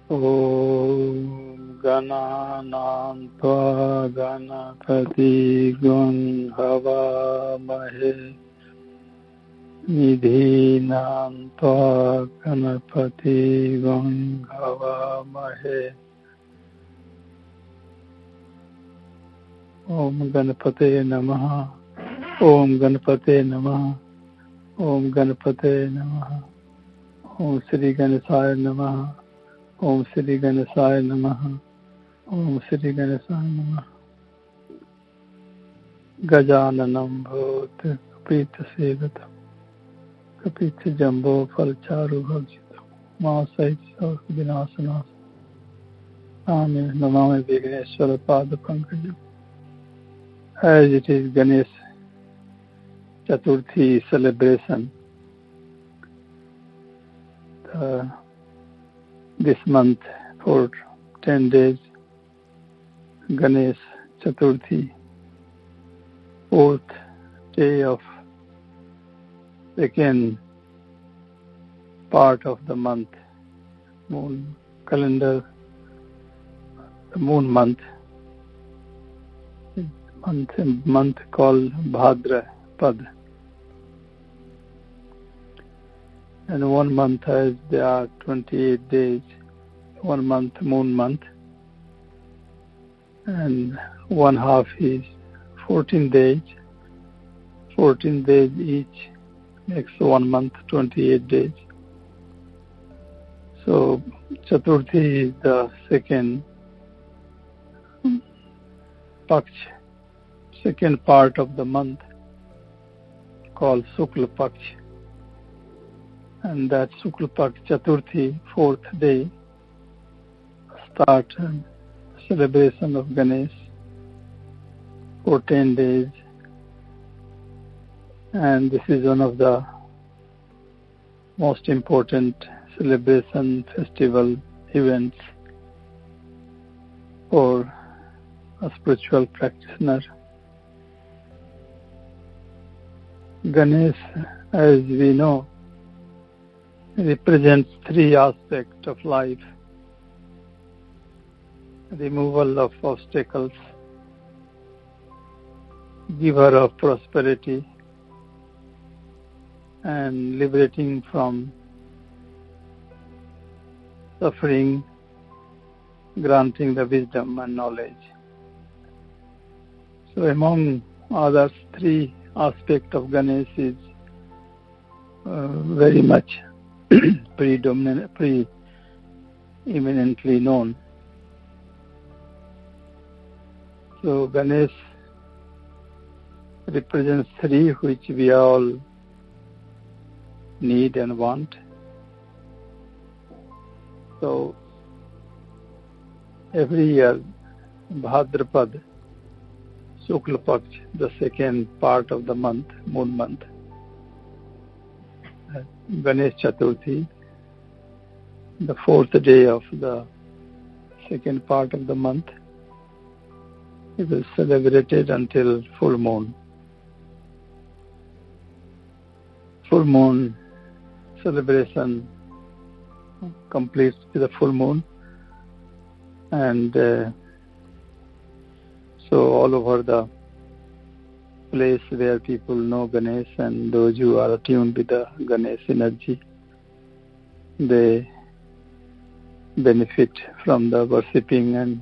Om Gananam Tva Ganapati Gun Havamahe Nidhinam Tva Ganapati Gun Havamahe. Om Ganapate Namaha. Om Ganapate Namaha. Om Ganapate Namaha. Om Sri Ganeshaya Namaha. Om Sri Ganeshaya Namaha. Om Sri Ganeshaya Namaha. Gajananam Bhut Kapita Sevatam Kapita Jambo Falcharu Bhagjitam Masait Sauk Vinasanas Amen Namame Vigneshwara Pada Pankajam. As it is Ganesh Chaturthi celebration, this month for 10 days, Ganesh Chaturthi, fourth day of second part of the month, moon calendar, the moon month called Bhadra Pad. And 1 month has, there are 28 days, 1 month, moon month, and 1/2 is 14 days. 14 days each makes 1 month, 28 days. So Chaturthi is the second Paksh, second part of the month called Shukla Paksh. And that Shukla Paksh Chaturthi, fourth day, start celebration of Ganesh for 10 days. And this is one of the most important celebration, festival, events for a spiritual practitioner. Ganesh, as we know, represents 3 aspects of life: removal of obstacles, giver of prosperity, and liberating from suffering, granting the wisdom and knowledge. So among others, 3 aspects of Ganesh is very much preeminently known. So Ganesh represents 3 which we all need and want. So every year, Bhadrapad, Shukla Paksh, the second part of the month, moon month, Ganesh Chaturthi, the fourth day of the second part of the month, it is celebrated until full moon. Full moon celebration completes with the full moon, and so all over the place where people know Ganesh and those who are attuned with the Ganesh energy, they benefit from the worshipping and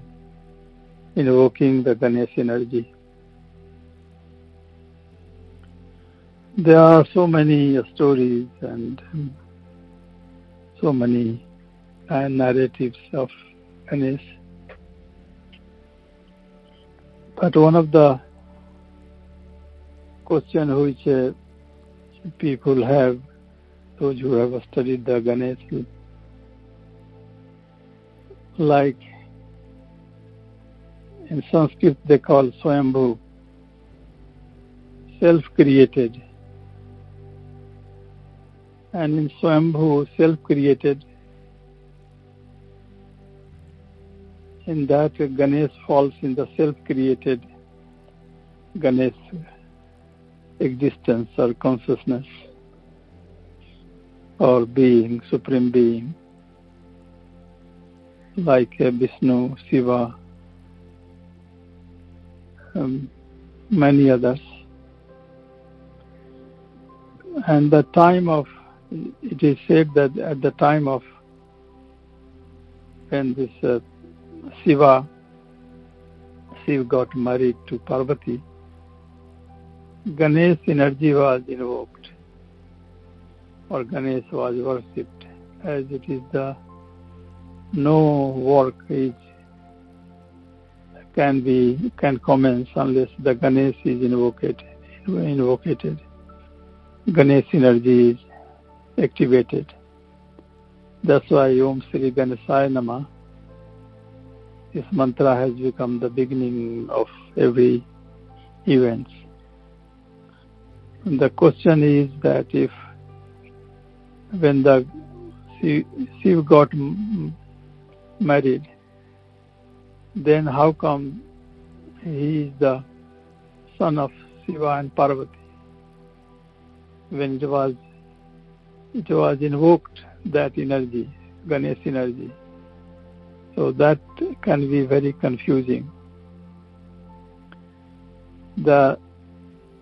invoking the Ganesh energy. There are so many stories and so many narratives of Ganesh. But one of the questions which people have, those who have studied the Ganesh, like in Sanskrit they call Swayambhu, self-created. And in Swayambhu, self-created, in that Ganesh falls in the self-created Ganesh existence or consciousness or being, supreme being. like Vishnu, Shiva, many others. And it is said that at the time of when this Shiva got married to Parvati, Ganesh energy was invoked, or Ganesh was worshipped, as it is no work can commence unless the Ganesh is invoked. Ganesh energy is activated. That's why Om Sri Ganeshaya Namah, this mantra has become the beginning of every event. And the question is that if when the Shiva got married, then how come he is the son of Shiva and Parvati? When it was invoked, that energy, Ganesh energy. So that can be very confusing.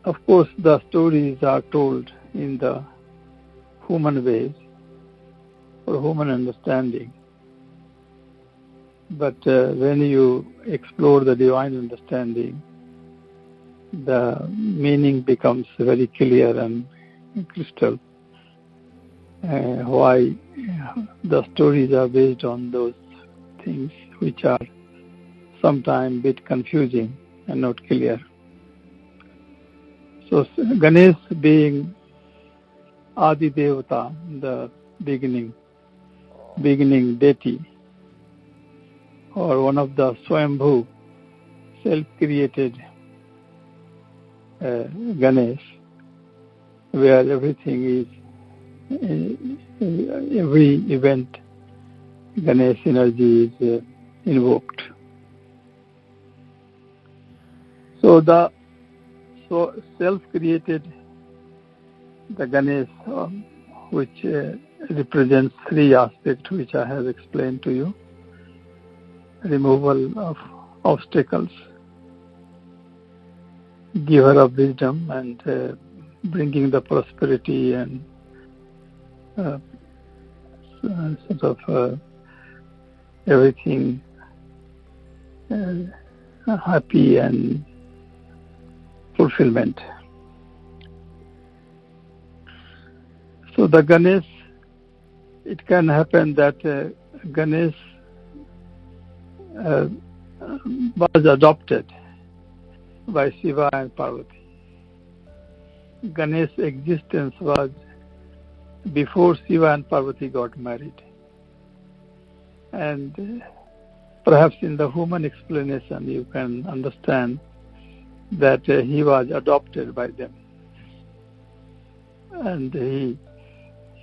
Of course, the stories are told in the human ways for human understanding. But when you explore the divine understanding, the meaning becomes very clear and crystal. Why the stories are based on those things which are sometimes a bit confusing and not clear. So Ganesh being Adi Devata, the beginning deity, or one of the Swambhu, self-created Ganesh, where everything is, every event, Ganesh energy is invoked. So self-created, the Ganesh, which represents three aspects which I have explained to you: removal of obstacles, giver of wisdom, and bringing the prosperity and everything happy and fulfillment. So the Ganesh, it can happen that Ganesh was adopted by Shiva and Parvati. Ganesh's existence was before Shiva and Parvati got married. And perhaps in the human explanation you can understand that he was adopted by them. And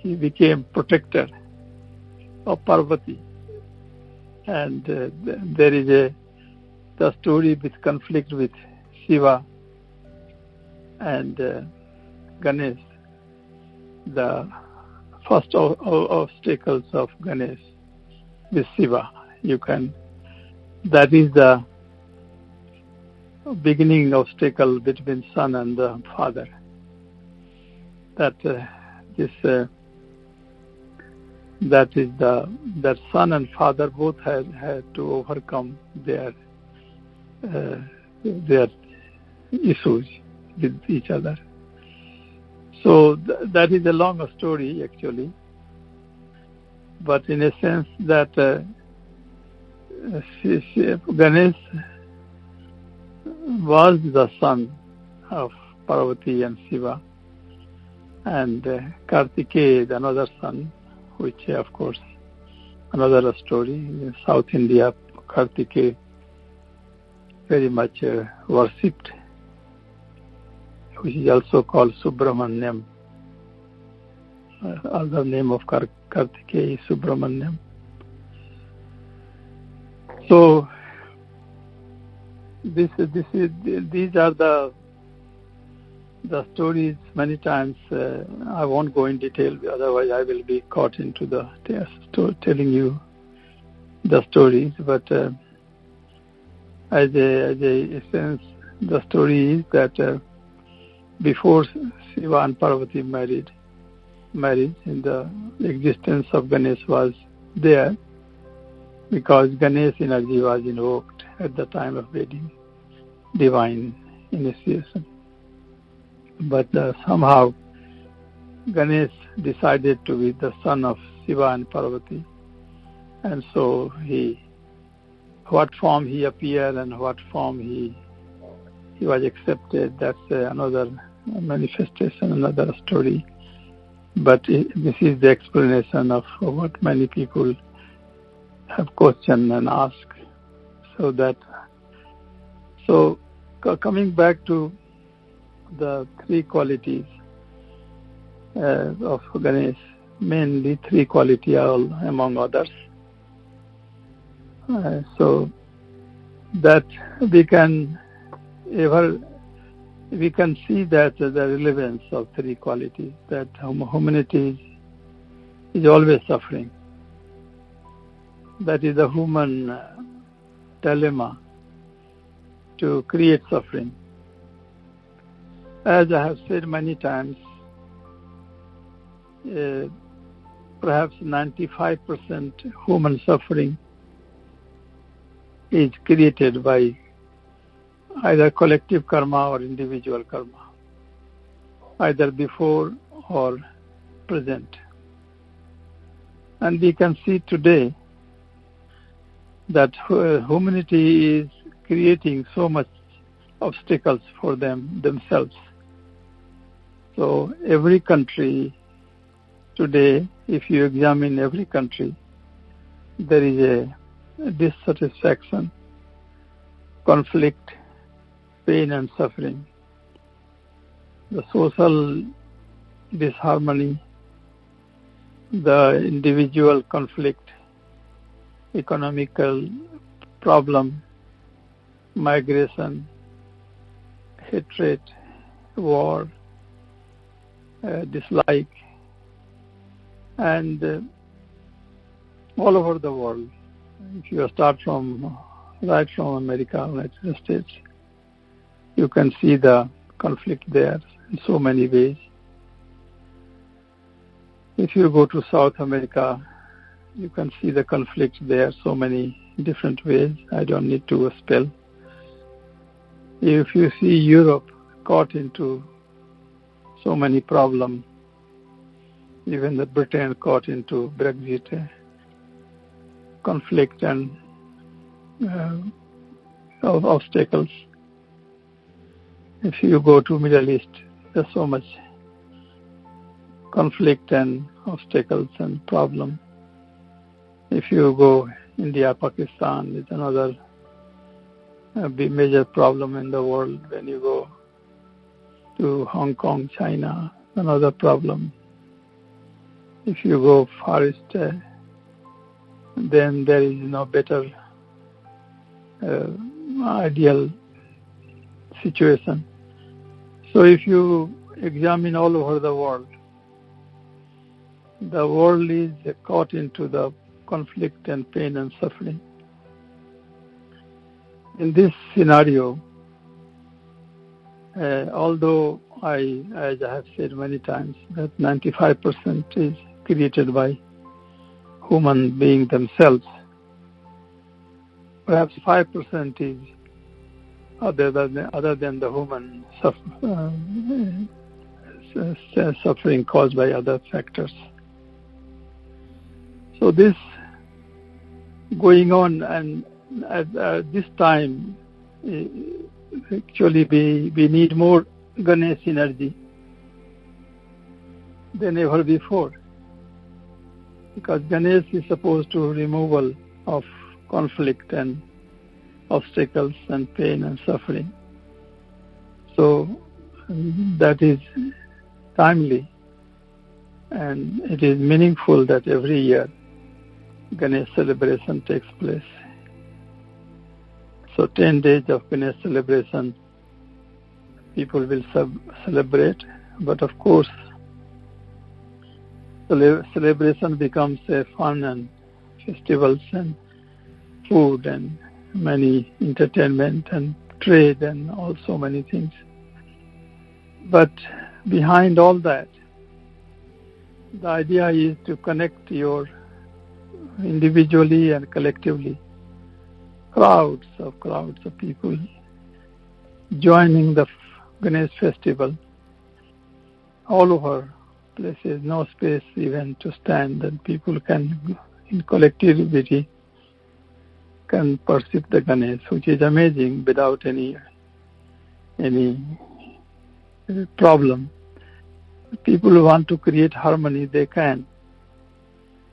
he became protector of Parvati. And there is the story with conflict with Shiva and Ganesh. The first obstacles of Ganesh with Shiva, that is the beginning obstacle between son and the father. That son and father both had to overcome their issues with each other. So that is a long story actually, but in a sense that Ganesh was the son of Parvati and Shiva, and Kartikeya, another son, which of course another story. In South India, Kartikeya very much worshipped, which is also called Subramanyam. Other name of Kartikeya is Subramanyam. So these are the stories. Many times I won't go in detail, otherwise I will be caught into the telling you the stories, but as a sense, the story is that before Shiva and Parvati marriage, in the existence of Ganesh was there, because Ganesh energy was invoked at the time of wedding, divine initiation. But somehow Ganesh decided to be the son of Shiva and Parvati, and so what form he appeared and what form he was accepted, that's another manifestation, another story. But this is the explanation of what many people have questioned and asked. So coming back to the three qualities of Ganesh, mainly three qualities among others. So that we can see that the relevance of three qualities, that humanity is always suffering. That is the human dilemma, to create suffering. As I have said many times, perhaps 95% human suffering is created by either collective karma or individual karma, either before or present. And we can see today that humanity is creating so much obstacles for themselves. So every country today, if you examine every country, there is a dissatisfaction, conflict, pain and suffering, the social disharmony, the individual conflict, economical problem, migration, hatred, war, dislike, and all over the world. If you start right from America, United States, you can see the conflict there in so many ways. If you go to South America, you can see the conflict there so many different ways. I don't need to spell. If you see Europe caught into so many problems, even the Britain caught into Brexit, conflict and obstacles. If you go to Middle East, there's so much conflict and obstacles and problem. If you go India, Pakistan, it's another big major problem in the world. When you go to Hong Kong, China, another problem. If you go Far East, then there is no better ideal situation. So if you examine all over the world is caught into the conflict and pain and suffering. In this scenario, although as I have said many times, that 95% is created by human beings themselves, perhaps 5% is other than the human suffering caused by other factors. So this going on, and at this time, actually we need more Ganesh energy than ever before, because Ganesh is supposed to removal of conflict and obstacles and pain and suffering. So that is timely, and it is meaningful that every year Ganesh celebration takes place. So 10 days of Ganesh celebration, people will celebrate, but of course celebration becomes a fun and festivals and food and many entertainment and trade and also many things. But behind all that, the idea is to connect your individually and collectively crowds of people joining the Ganesh festival all over places, no space even to stand, and people can, in collectivity, can perceive the Ganesh, which is amazing without any problem. People who want to create harmony, they can,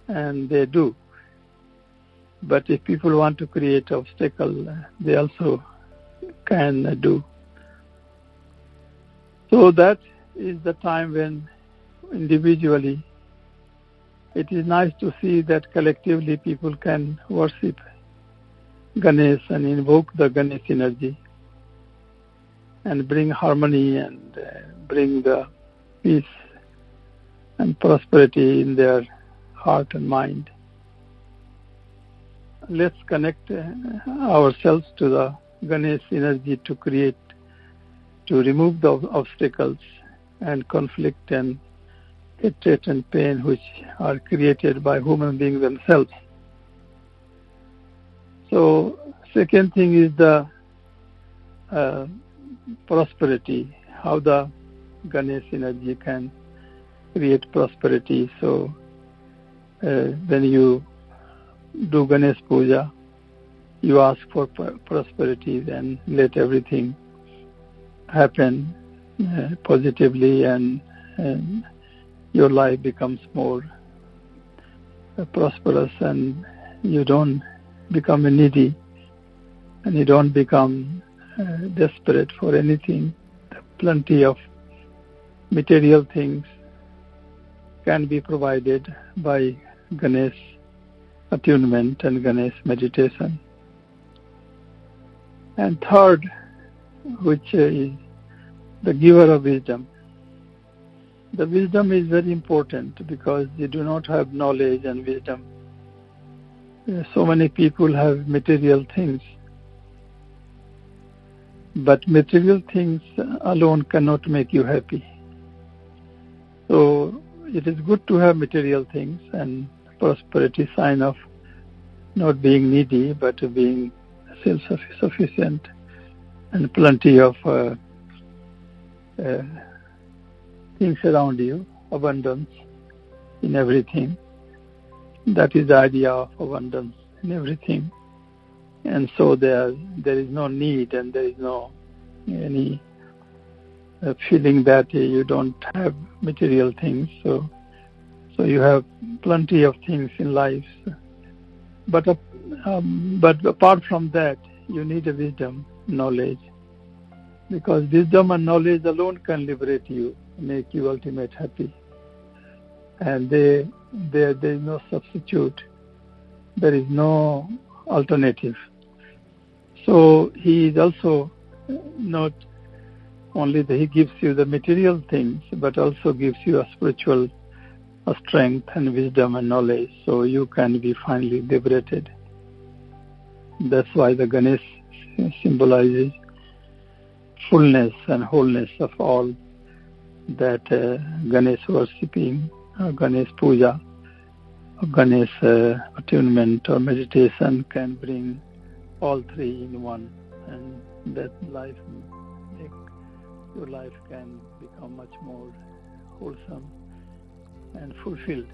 and they do. But if people want to create obstacle, they also can do. So that is the time when individually it is nice to see that collectively people can worship Ganesh and invoke the Ganesh energy and bring harmony and bring the peace and prosperity in their heart and mind. Let's connect ourselves to the Ganesh energy to remove the obstacles and conflict and hatred and pain which are created by human beings themselves. So, second thing is the prosperity, how the Ganesh energy can create prosperity. So, when you do Ganesh Puja, you ask for prosperity, then let everything happen positively and your life becomes more prosperous and you don't become needy and you don't become desperate for anything. Plenty of material things can be provided by Ganesh attunement and Ganesh meditation. And third, which is the giver of wisdom. The wisdom is very important because you do not have knowledge and wisdom. So many people have material things, but material things alone cannot make you happy. So it is good to have material things, and prosperity sign of not being needy but being self-sufficient and plenty of things around you, abundance in everything. That is the idea of abundance in everything. And so there is no need and there is no any feeling that you don't have material things. So you have plenty of things in life. But apart from that, you need a wisdom, knowledge. Because wisdom and knowledge alone can liberate you, make you ultimate happy. And there is no substitute. There is no alternative. So he is also not only that he gives you the material things, but also gives you a spiritual strength and wisdom and knowledge, so you can be finally liberated. That's why the Ganesh symbolizes fullness and wholeness of all that Ganesh worshipping, Ganesh Puja, Ganesh attunement or meditation can bring all three in one, and that your life can become much more wholesome and fulfilled.